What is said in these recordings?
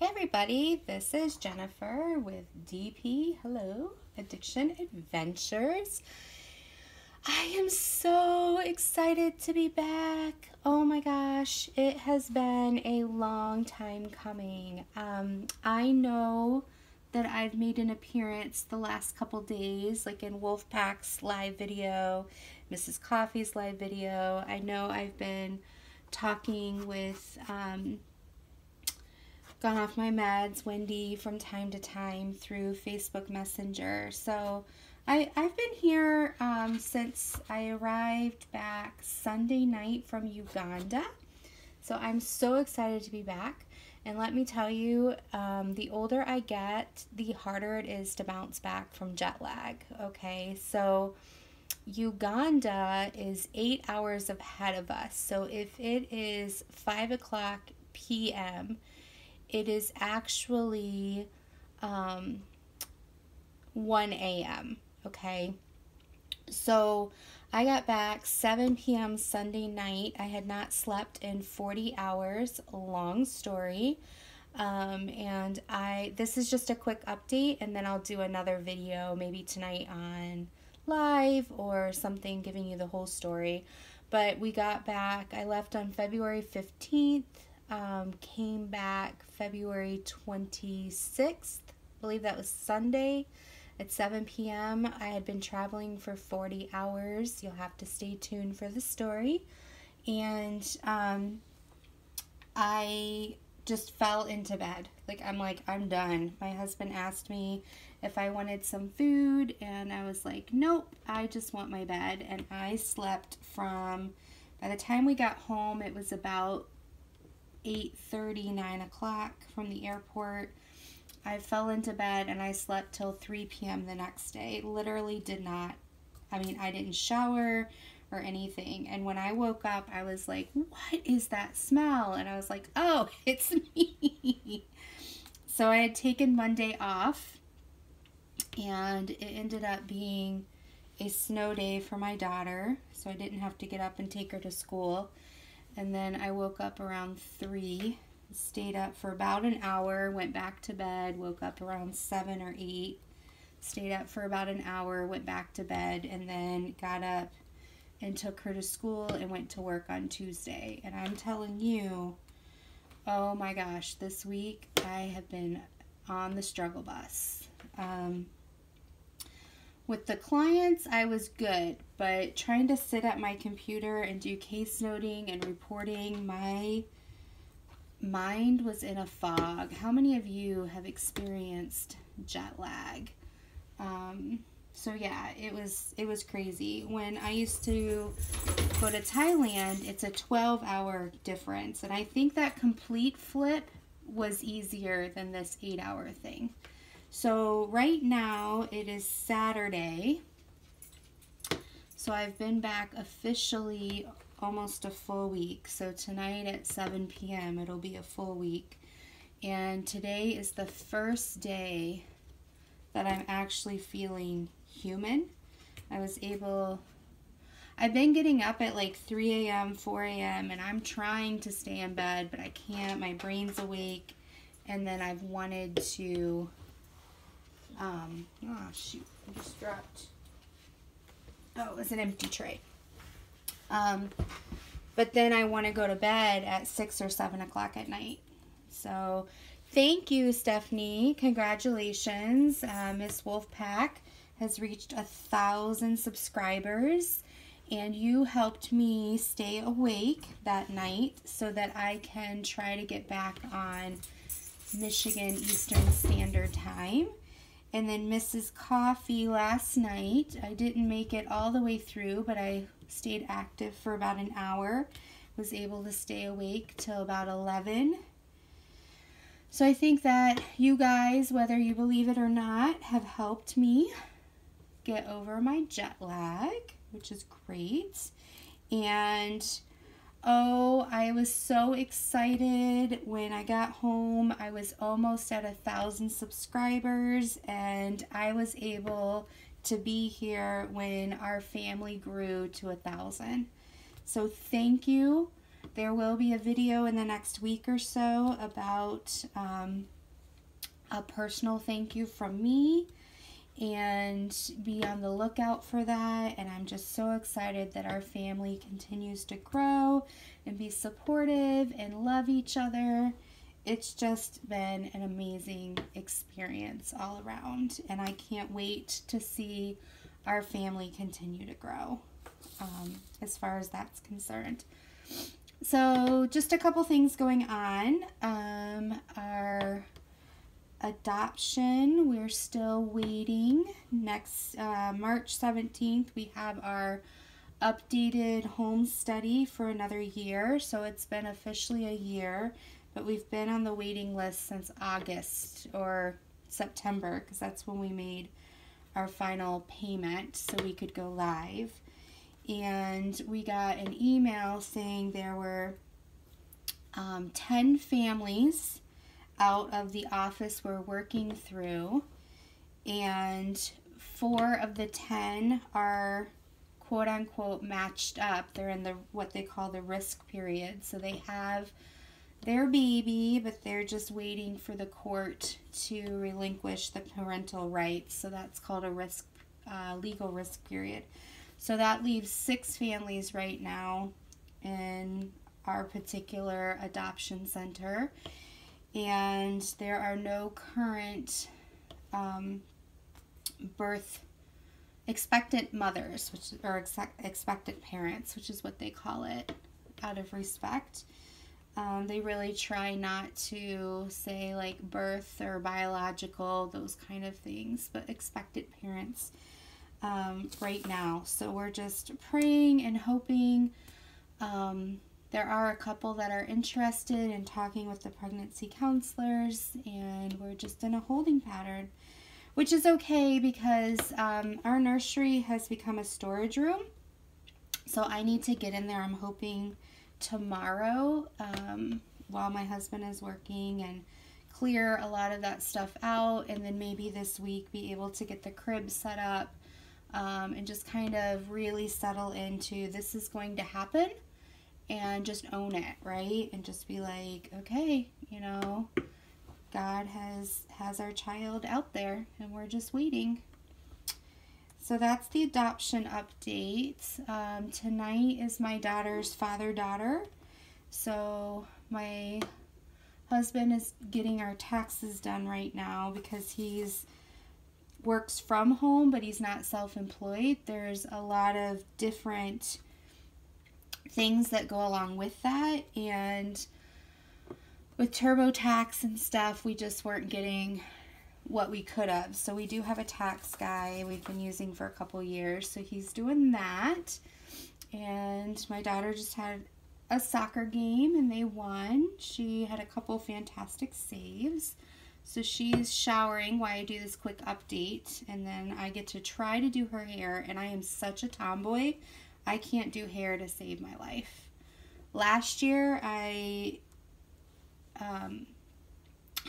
Hey everybody, this is Jennifer with DP, hello, Addiction Adventures. I am so excited to be back. Oh my gosh, it has been a long time coming. I know that I've made an appearance the last couple days, like in Wolfpack's live video, Mrs. Coffee's live video. I know I've been talking with Gone Off My Meds, Wendy, from time to time through Facebook Messenger. So I've been here since I arrived back Sunday night from Uganda. So I'm so excited to be back. And let me tell you, the older I get, the harder it is to bounce back from jet lag. Okay, so Uganda is 8 hours ahead of us. So if it is 5 o'clock p.m., it is actually 1 a.m., okay? So I got back 7 p.m. Sunday night. I had not slept in 40 hours, long story. And this is just a quick update, and then I'll do another video maybe tonight on live or something giving you the whole story. But we got back, I left on February 15th. Came back February 26th, I believe that was Sunday at 7 p.m. I had been traveling for 40 hours. You'll have to stay tuned for the story. And I just fell into bed. I'm done. My husband asked me if I wanted some food, and I was like, nope, I just want my bed. And I slept by the time we got home, it was about 8:30, 9 o'clock from the airport. I fell into bed and I slept till 3 p.m. the next day. Literally I didn't shower or anything. And when I woke up, I was like, what is that smell? And I was like, oh, it's me. So I had taken Monday off, and it ended up being a snow day for my daughter, so I didn't have to get up and take her to school. And then I woke up around 3, stayed up for about an hour, went back to bed, woke up around 7 or 8, stayed up for about an hour, went back to bed, and then got up and took her to school and went to work on Tuesday. And I'm telling you, oh my gosh, this week I have been on the struggle bus. With the clients, I was good, but trying to sit at my computer and do case noting and reporting, my mind was in a fog. How many of you have experienced jet lag? So yeah, it was crazy. When I used to go to Thailand, it's a 12-hour difference, and I think that complete flip was easier than this 8-hour thing. So right now it is Saturday, so I've been back officially almost a full week. So tonight at 7 p.m. it'll be a full week, and today is the first day that I'm actually feeling human. I've been getting up at like 3 a.m., 4 a.m., and I'm trying to stay in bed, but I can't. My brain's awake, and then I've wanted to oh shoot, I just dropped, oh, it was an empty tray. But then I want to go to bed at 6 or 7 o'clock at night. So thank you, Stephanie. Congratulations. Miss Wolfpack has reached 1,000 subscribers, and you helped me stay awake that night so that I can try to get back on Michigan Eastern Standard Time. And then Mrs. Coffee last night, I didn't make it all the way through, but I stayed active for about an hour. Was able to stay awake till about 11. So I think that you guys, whether you believe it or not, have helped me get over my jet lag, which is great. And oh, I was so excited when I got home. I was almost at 1,000 subscribers, and I was able to be here when our family grew to 1,000. So thank you. There will be a video in the next week or so about a personal thank you from me, and be on the lookout for that. And I'm just so excited that our family continues to grow and be supportive and love each other. It's just been an amazing experience all around, and I can't wait to see our family continue to grow as far as that's concerned. So just a couple things going on. Our adoption, we're still waiting. Next March 17th, we have our updated home study for another year. So it's been officially a year, but we've been on the waiting list since August or September, because that's when we made our final payment so we could go live. And we got an email saying there were 10 families out of the office we're working through, and 4 of the 10 are quote unquote matched up. They're in the what they call the risk period, so they have their baby, but they're just waiting for the court to relinquish the parental rights. So that's called a risk, legal risk period. So that leaves 6 families right now in our particular adoption center, and there are no current expectant mothers, or expectant parents, which is what they call it out of respect. They really try not to say like birth or biological, those kind of things, but expectant parents right now. So we're just praying and hoping. There are a couple that are interested in talking with the pregnancy counselors, and we're just in a holding pattern, which is okay because our nursery has become a storage room. So I need to get in there, I'm hoping tomorrow, while my husband is working, and clear a lot of that stuff out, and then maybe this week be able to get the crib set up, and just kind of really settle into this is going to happen, and just own it, right? And just be like, okay, you know, God has our child out there, and we're just waiting. So that's the adoption update. Tonight is my daughter's father-daughter. So my husband is getting our taxes done right now because he's works from home, but he's not self-employed. There's a lot of different things that go along with that, and with TurboTax and stuff, we just weren't getting what we could have. So we do have a tax guy we've been using for a couple years, so he's doing that. And my daughter just had a soccer game and they won. She had a couple fantastic saves. So she's showering while I do this quick update, and then I get to try to do her hair, and I am such a tomboy. I can't do hair to save my life. Last year, I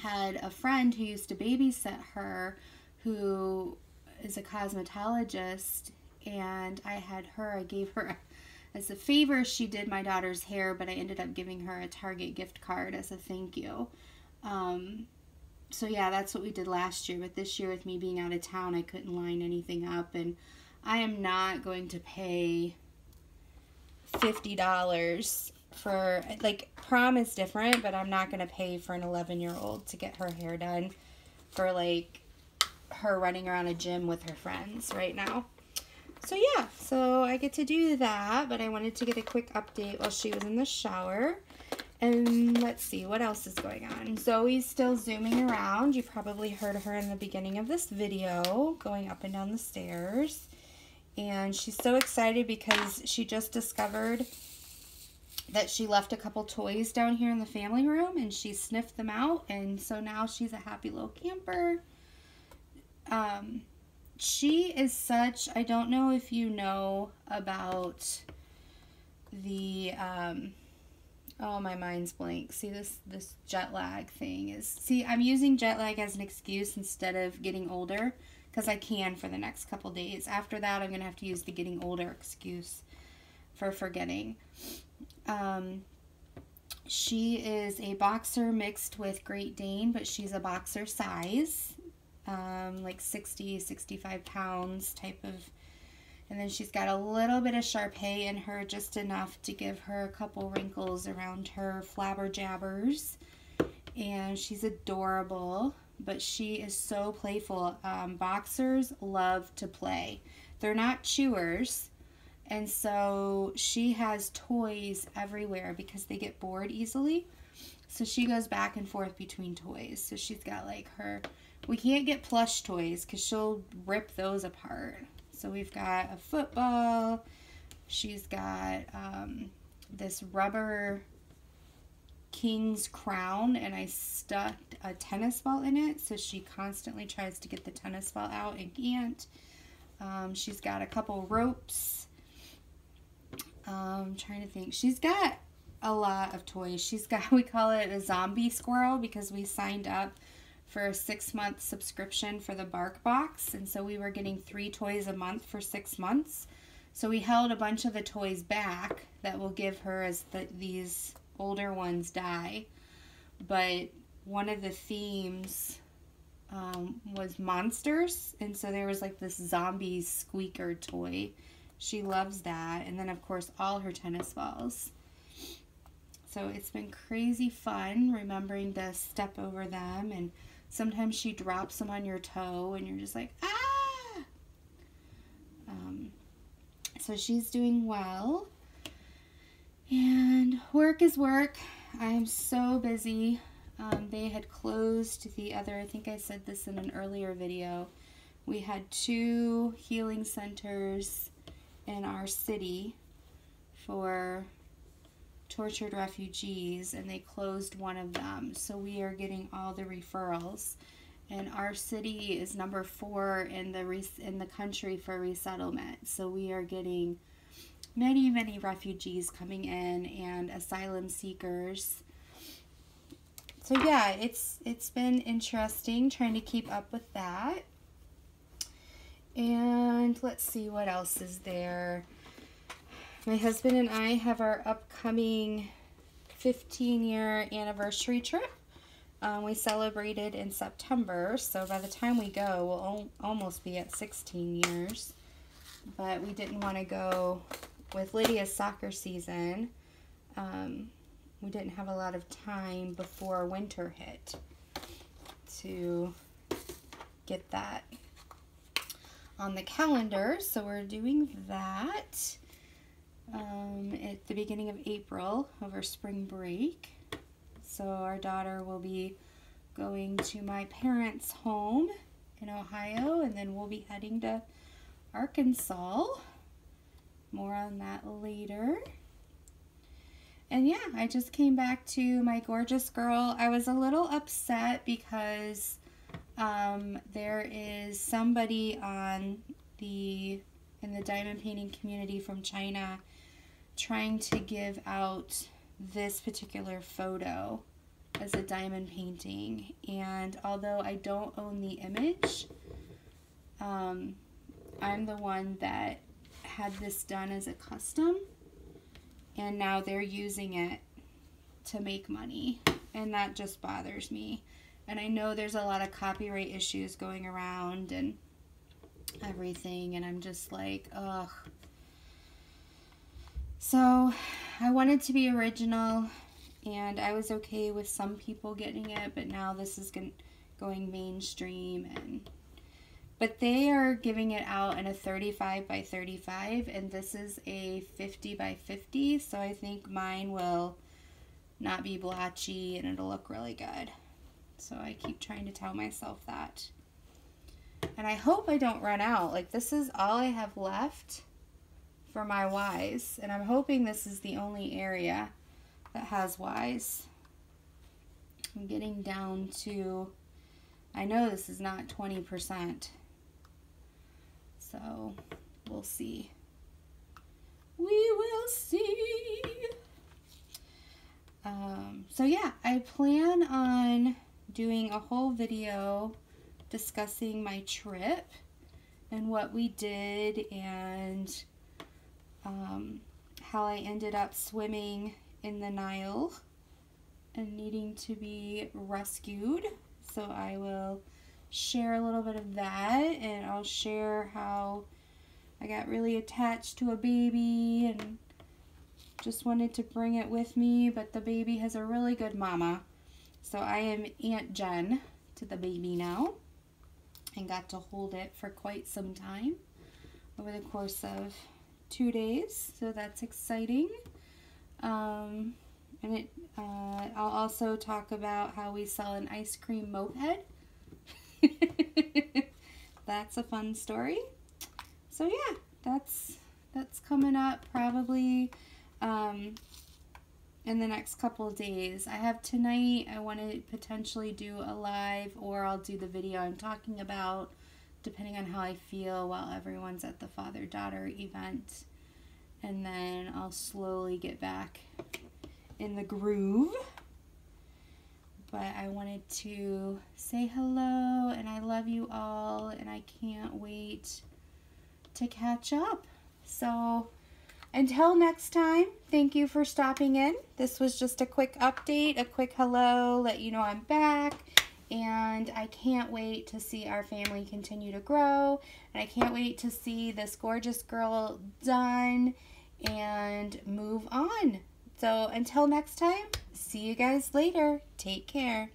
had a friend who used to babysit her who is a cosmetologist, and I gave her, as a favor, she did my daughter's hair, but I ended up giving her a Target gift card as a thank you. So yeah, that's what we did last year, but this year with me being out of town, I couldn't line anything up, and I am not going to pay $50 for, like, prom is different, but I'm not going to pay for an 11-year-old to get her hair done for, like, her running around a gym with her friends right now. So yeah, so I get to do that, but I wanted to get a quick update while she was in the shower. And let's see, what else is going on? Zoe's still zooming around. You probably heard her in the beginning of this video, going up and down the stairs. And she's so excited because she just discovered that she left a couple toys down here in the family room, and she sniffed them out, and so now she's a happy little camper. She is such, I don't know if you know about the, oh, my mind's blank. See, this jet lag thing is, see, I'm using jet lag as an excuse instead of getting older, because I can for the next couple days. After that, I'm going to have to use the getting older excuse for forgetting. She is a boxer mixed with Great Dane, but she's a boxer size, like 60, 65 pounds type of. And then she's got a little bit of Shar-Pei in her, just enough to give her a couple wrinkles around her flabber jabbers. And she's adorable, but she is so playful. Boxers love to play. They're not chewers, and so she has toys everywhere because they get bored easily. So she goes back and forth between toys. So she's got like her, we can't get plush toys because she'll rip those apart. So we've got a football. She's got this rubber king's crown, and I stuck a tennis ball in it, so she constantly tries to get the tennis ball out and can't. She's got a couple ropes. I'm trying to think. She's got a lot of toys. She's got, we call it a zombie squirrel because we signed up for a 6-month subscription for the Bark Box, and so we were getting 3 toys a month for 6 months. So we held a bunch of the toys back that we'll give her as these older ones die. But one of the themes was monsters, and so there was like this zombie squeaker toy. She loves that. And then of course all her tennis balls. So it's been crazy fun remembering to step over them, and sometimes she drops them on your toe and you're just like, ah! So she's doing well. And work is work. I am so busy. They had closed the other, I think I said this in an earlier video, we had 2 healing centers in our city for tortured refugees, and they closed one of them. So we are getting all the referrals, and our city is number 4 in the country for resettlement. So we are getting many refugees coming in and asylum seekers. So yeah, it's been interesting trying to keep up with that. And let's see what else is there. My husband and I have our upcoming 15-year anniversary trip. We celebrated in September, so by the time we go, we'll almost be at 16 years. But we didn't want to go with Lydia's soccer season. We didn't have a lot of time before winter hit to get that on the calendar, so we're doing that at the beginning of April over spring break. So our daughter will be going to my parents' home in Ohio, and then we'll be heading to Arkansas. More on that later. And yeah, I just came back to my gorgeous girl. I was a little upset because there is somebody in the diamond painting community from China trying to give out this particular photo as a diamond painting. And although I don't own the image, I'm the one that had this done as a custom, and now they're using it to make money, and that just bothers me. And I know there's a lot of copyright issues going around and everything, and I'm just like, ugh. So I wanted to be original, and I was okay with some people getting it, but now this is going mainstream, but they are giving it out in a 35 by 35, and this is a 50 by 50, so I think mine will not be blotchy and it'll look really good. So I keep trying to tell myself that. And I hope I don't run out. Like, this is all I have left for my Ys, and I'm hoping this is the only area that has Ys. I'm getting down to, I know this is not 20%. So we'll see. We will see. So yeah, I plan on doing a whole video discussing my trip and what we did, and how I ended up swimming in the Nile and needing to be rescued. So I will share a little bit of that, and I'll share how I got really attached to a baby and just wanted to bring it with me, but the baby has a really good mama. So I am Aunt Jen to the baby now and got to hold it for quite some time over the course of 2 days. So that's exciting. And I'll also talk about how we sell an ice cream moped. That's a fun story. So yeah, that's coming up probably in the next couple of days. I have tonight, I want to potentially do a live, or I'll do the video I'm talking about, depending on how I feel while everyone's at the father-daughter event. And then I'll slowly get back in the groove. But I wanted to say hello, and I love you all, and I can't wait to catch up. So until next time, thank you for stopping in. This was just a quick update, a quick hello, let you know I'm back. And I can't wait to see our family continue to grow. And I can't wait to see this gorgeous girl done and move on. So until next time, see you guys later. Take care.